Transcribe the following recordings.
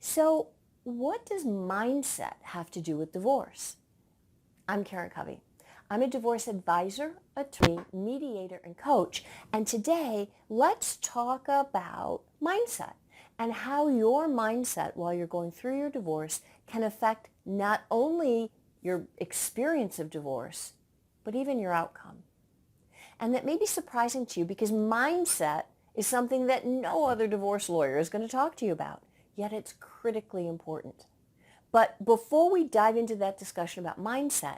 So, what does mindset have to do with divorce? I'm Karen Covey. I'm a divorce advisor, attorney, mediator, and coach. And today, let's talk about mindset and how your mindset while you're going through your divorce can affect not only your experience of divorce, but even your outcome. And that may be surprising to you because mindset is something that no other divorce lawyer is going to talk to you about. Yet it's critically important. But before we dive into that discussion about mindset,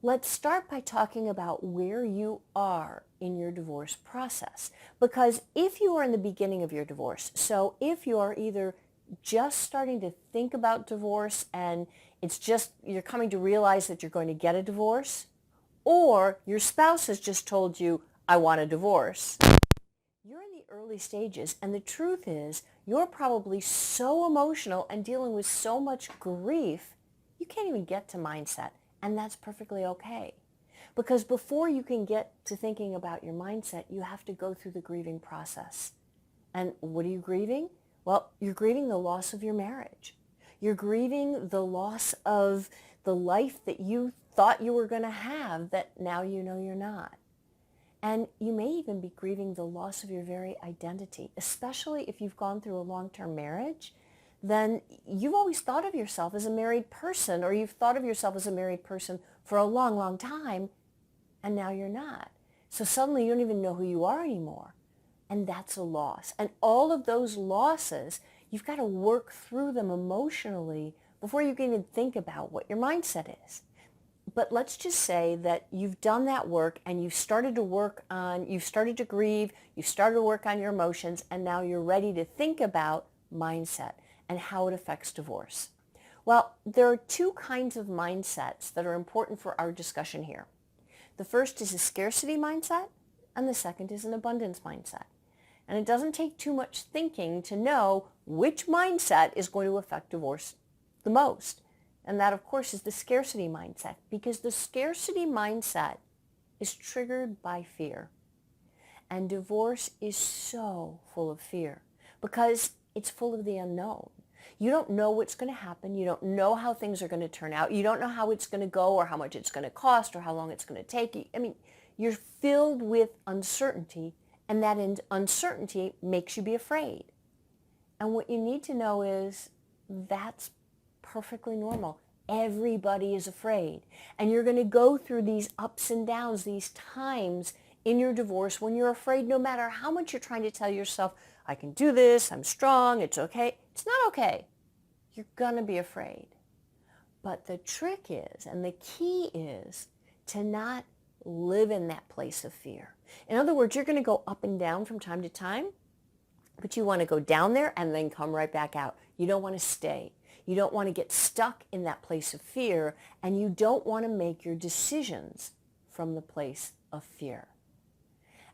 let's start by talking about where you are in your divorce process. Because if you are in the beginning of your divorce, so if you are either just starting to think about divorce and it's just you're coming to realize that you're going to get a divorce, or your spouse has just told you, I want a divorce, you're in the early stages, and the truth is you're probably so emotional and dealing with so much grief, you can't even get to mindset, and that's perfectly okay. Because before you can get to thinking about your mindset, you have to go through the grieving process. And what are you grieving? Well, you're grieving the loss of your marriage. You're grieving the loss of the life that you thought you were going to have that now you know you're not. And you may even be grieving the loss of your very identity, especially if you've gone through a long-term marriage. Then you've always thought of yourself as a married person, or you've thought of yourself as a married person for a long, long time, and now you're not. So suddenly you don't even know who you are anymore. And that's a loss. And all of those losses, you've got to work through them emotionally before you can even think about what your mindset is. But let's just say that you've done that work and you've started to grieve, you've started to work on your emotions, and now you're ready to think about mindset and how it affects divorce. Well, there are two kinds of mindsets that are important for our discussion here. The first is a scarcity mindset, and the second is an abundance mindset. And it doesn't take too much thinking to know which mindset is going to affect divorce the most. And that, of course, is the scarcity mindset, because the scarcity mindset is triggered by fear. And divorce is so full of fear because it's full of the unknown. You don't know what's going to happen. You don't know how things are going to turn out. You don't know how it's going to go or how much it's going to cost or how long it's going to take. I mean, you're filled with uncertainty, and that uncertainty makes you be afraid. And what you need to know is that's perfectly normal. Everybody is afraid. And you're going to go through these ups and downs, these times in your divorce when you're afraid, no matter how much you're trying to tell yourself, I can do this, I'm strong, it's okay. It's not okay. You're going to be afraid. But the trick is, and the key is, to not live in that place of fear. In other words, you're going to go up and down from time to time, but you want to go down there and then come right back out. You don't want to stay. You don't want to get stuck in that place of fear, and you don't want to make your decisions from the place of fear.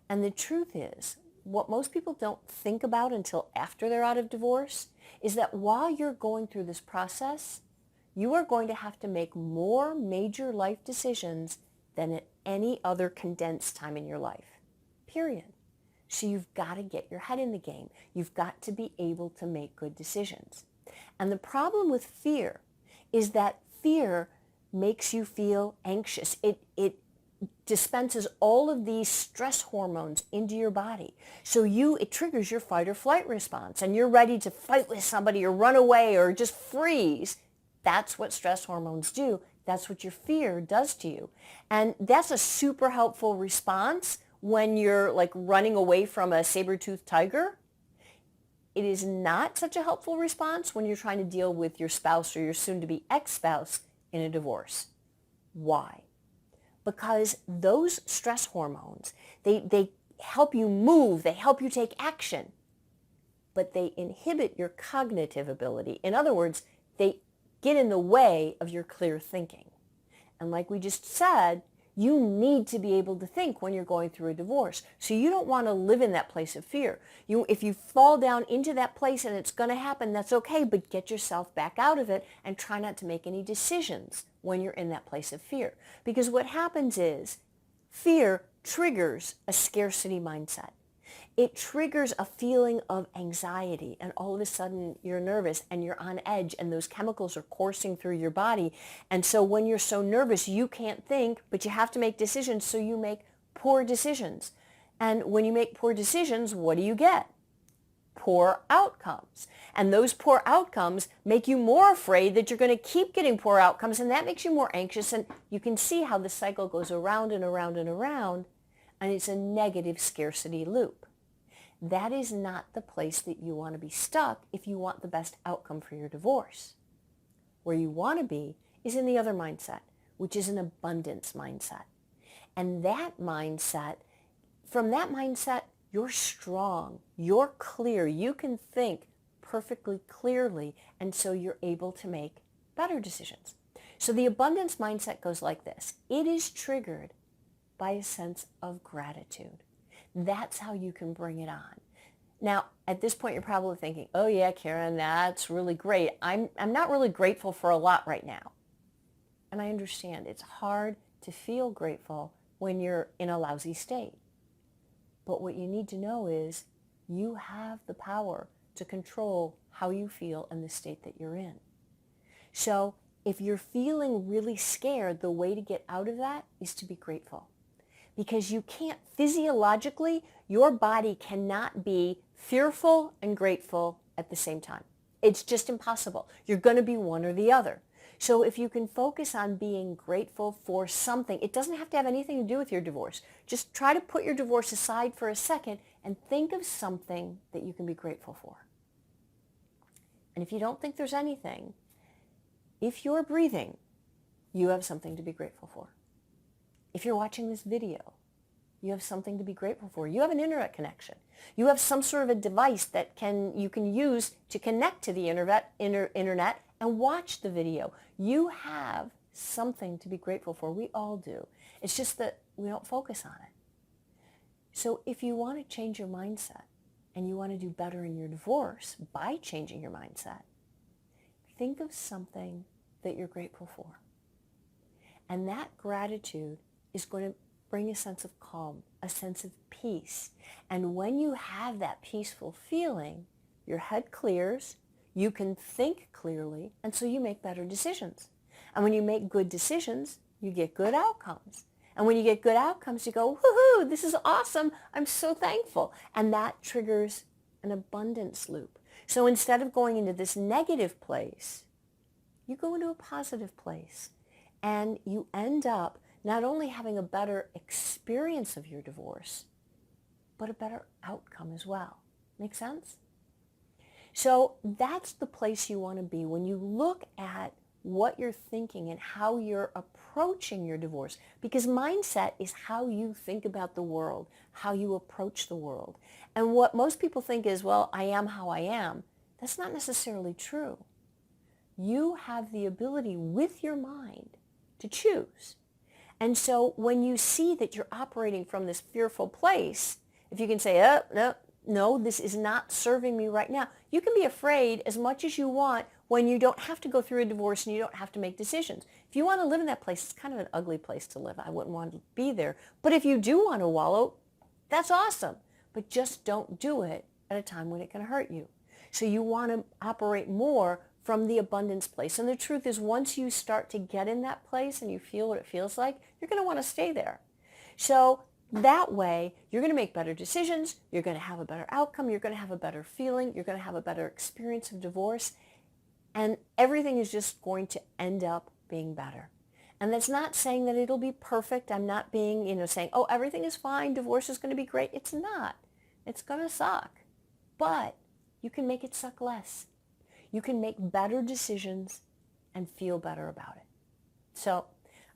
And the truth is, what most people don't think about until after they're out of divorce is that while you're going through this process, you are going to have to make more major life decisions than at any other condensed time in your life, period. So you've got to get your head in the game. You've got to be able to make good decisions. And the problem with fear is that fear makes you feel anxious. It dispenses all of these stress hormones into your body. So it triggers your fight or flight response, and you're ready to fight with somebody or run away or just freeze. That's what stress hormones do. That's what your fear does to you. And that's a super helpful response when you're like running away from a saber-toothed tiger. It is not such a helpful response when you're trying to deal with your spouse or your soon-to-be ex-spouse in a divorce. Why? Because those stress hormones, they help you move, they help you take action, but they inhibit your cognitive ability. In other words, they get in the way of your clear thinking. And like we just said, you need to be able to think when you're going through a divorce. So you don't want to live in that place of fear. If you fall down into that place and it's going to happen, that's okay, but get yourself back out of it and try not to make any decisions when you're in that place of fear. Because what happens is fear triggers a scarcity mindset. It triggers a feeling of anxiety, and all of a sudden you're nervous and you're on edge, and those chemicals are coursing through your body. And so when you're so nervous, you can't think, but you have to make decisions, so you make poor decisions. And when you make poor decisions, what do you get? Poor outcomes. And those poor outcomes make you more afraid that you're going to keep getting poor outcomes, and that makes you more anxious. And you can see how the cycle goes around and around and around, and it's a negative scarcity loop. That is not the place that you want to be stuck if you want the best outcome for your divorce. Where you want to be is in the other mindset, which is an abundance mindset. And that mindset, from that mindset, you're strong, you're clear, you can think perfectly clearly, and so you're able to make better decisions. So the abundance mindset goes like this. It is triggered by a sense of gratitude. That's how you can bring it on. Now, at this point, you're probably thinking, oh yeah, Karen, that's really great. I'm not really grateful for a lot right now. And I understand it's hard to feel grateful when you're in a lousy state. But what you need to know is you have the power to control how you feel and the state that you're in. So if you're feeling really scared, the way to get out of that is to be grateful. Because you can't, physiologically, your body cannot be fearful and grateful at the same time. It's just impossible. You're going to be one or the other. So if you can focus on being grateful for something, it doesn't have to have anything to do with your divorce. Just try to put your divorce aside for a second and think of something that you can be grateful for. And if you don't think there's anything, if you're breathing, you have something to be grateful for. If you're watching this video, you have something to be grateful for. You have an internet connection. You have some sort of a device that you can use to connect to the internet and watch the video. You have something to be grateful for. We all do. It's just that we don't focus on it. So if you want to change your mindset and you want to do better in your divorce by changing your mindset, think of something that you're grateful for. And that gratitude is going to bring a sense of calm, a sense of peace. And when you have that peaceful feeling, your head clears, you can think clearly, and so you make better decisions. And when you make good decisions, you get good outcomes. And when you get good outcomes, you go, woohoo, this is awesome. I'm so thankful. And that triggers an abundance loop. So instead of going into this negative place, you go into a positive place. And you end up not only having a better experience of your divorce, but a better outcome as well. Make sense? So that's the place you want to be when you look at what you're thinking and how you're approaching your divorce. Because mindset is how you think about the world, how you approach the world. And what most people think is, well, I am how I am. That's not necessarily true. You have the ability with your mind to choose. And so when you see that you're operating from this fearful place, if you can say, no, this is not serving me right now. You can be afraid as much as you want when you don't have to go through a divorce and you don't have to make decisions. If you want to live in that place, it's kind of an ugly place to live. I wouldn't want to be there. But if you do want to wallow, that's awesome. But just don't do it at a time when it can hurt you. So you want to operate more from the abundance place. And the truth is, once you start to get in that place and you feel what it feels like, you're going to want to stay there. So that way, you're going to make better decisions, you're going to have a better outcome, you're going to have a better feeling, you're going to have a better experience of divorce, and everything is just going to end up being better. And that's not saying that it'll be perfect. I'm not being, saying, oh, everything is fine, divorce is going to be great. It's not. It's going to suck. But you can make it suck less. You can make better decisions and feel better about it. So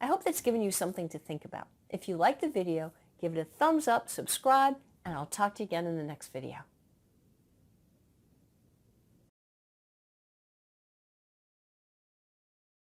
I hope that's given you something to think about. If you like the video, give it a thumbs up, subscribe, and I'll talk to you again in the next video.